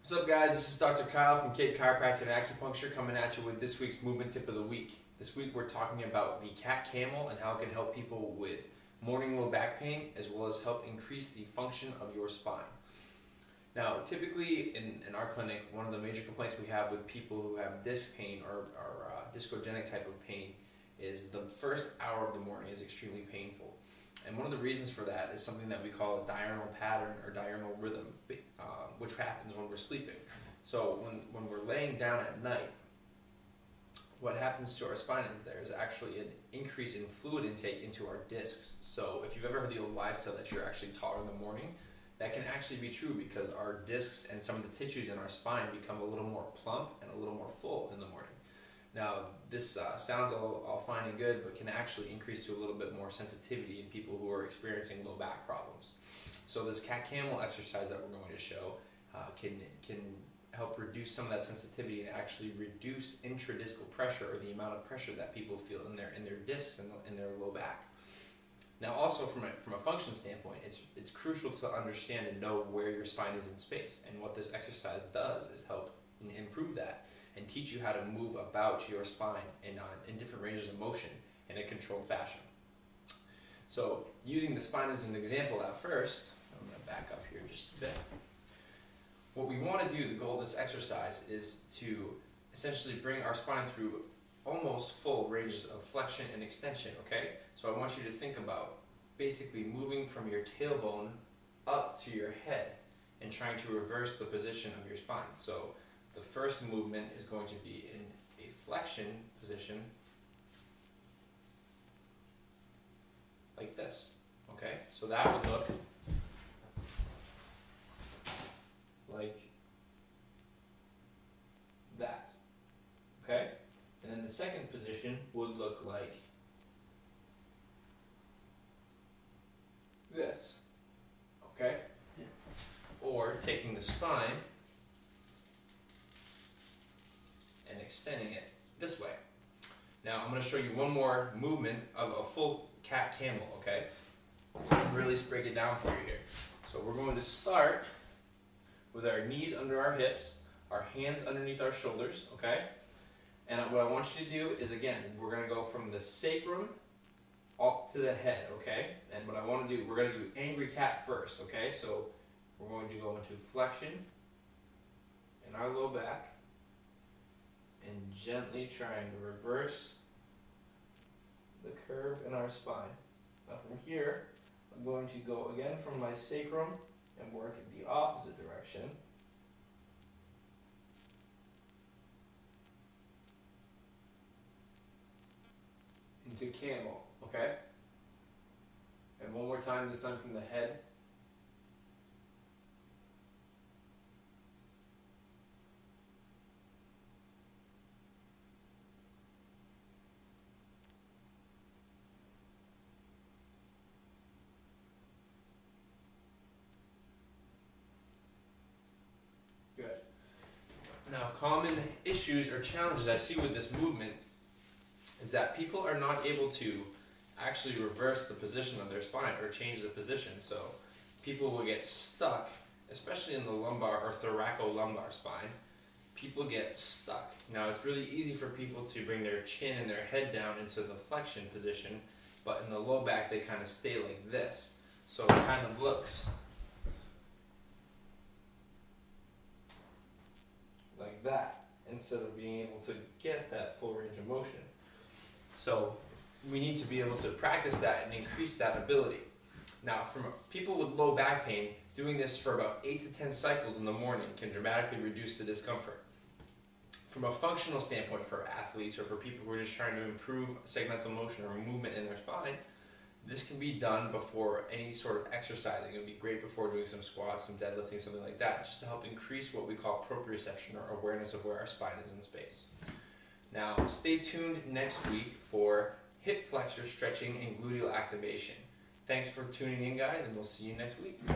What's up, guys? This is Dr. Kyle from Cape Chiropractic and Acupuncture coming at you with this week's movement tip of the week. This week we're talking about the Cat Camel and how it can help people with morning low back pain as well as help increase the function of your spine. Now, typically in our clinic, one of the major complaints we have with people who have disc pain or discogenic type of pain is the first hour of the morning is extremely painful. And one of the reasons for that is something that we call a diurnal pattern or diurnal rhythm, which happens when we're sleeping. So when we're laying down at night, what happens to our spine is there's actually an increase in fluid intake into our discs. So if you've ever heard the old wives' tale that you're actually taller in the morning, that can actually be true because our discs and some of the tissues in our spine become a little more plump and a little more full in the morning. Now, this sounds all fine and good, but can actually increase to a little bit more sensitivity in people who are experiencing low back problems. So this Cat Camel exercise that we're going to show can help reduce some of that sensitivity and actually reduce intradiscal pressure, or the amount of pressure that people feel in their discs and in their low back. Now, also from a function standpoint, it's crucial to understand and know where your spine is in space, and what this exercise does is help improve that and teach you how to move about your spine in different ranges of motion in a controlled fashion. So, using the spine as an example at first, I'm going to back up here just a bit. What we want to do, the goal of this exercise, is to essentially bring our spine through almost full ranges of flexion and extension, okay? So I want you to think about basically moving from your tailbone up to your head and trying to reverse the position of your spine. So the first movement is going to be in a flexion position like this, okay? So that would look like that, okay? And then the second position would look like this, okay? Or taking the spine and extending it this way. Now I'm going to show you one more movement of a full Cat Camel, okay? And really break it down for you here. So we're going to start with our knees under our hips, our hands underneath our shoulders, okay? And what I want you to do is, again, we're going to go from the sacrum up to the head, okay? And what I want to do, we're going to do angry cat first, okay? So we're going to go into flexion in our low back and gently trying to reverse the curve in our spine. Now from here, I'm going to go again from my sacrum and work in the opposite direction. Into camel, okay? And one more time, this time from the head. Good. Now, common issues or challenges I see with this movement is that people are not able to actually reverse the position of their spine or change the position. So people will get stuck, especially in the lumbar or thoracolumbar spine. People get stuck. Now, it's really easy for people to bring their chin and their head down into the flexion position, but in the low back they kind of stay like this. So it kind of looks like that instead of being able to get that full range of motion. So we need to be able to practice that and increase that ability. Now, from people with low back pain, doing this for about 8 to 10 cycles in the morning can dramatically reduce the discomfort. From a functional standpoint, for athletes or for people who are just trying to improve segmental motion or movement in their spine, this can be done before any sort of exercising. It would be great before doing some squats, some deadlifting, something like that, just to help increase what we call proprioception, or awareness of where our spine is in space. Now, stay tuned next week for hip flexor stretching and gluteal activation. Thanks for tuning in, guys, and we'll see you next week.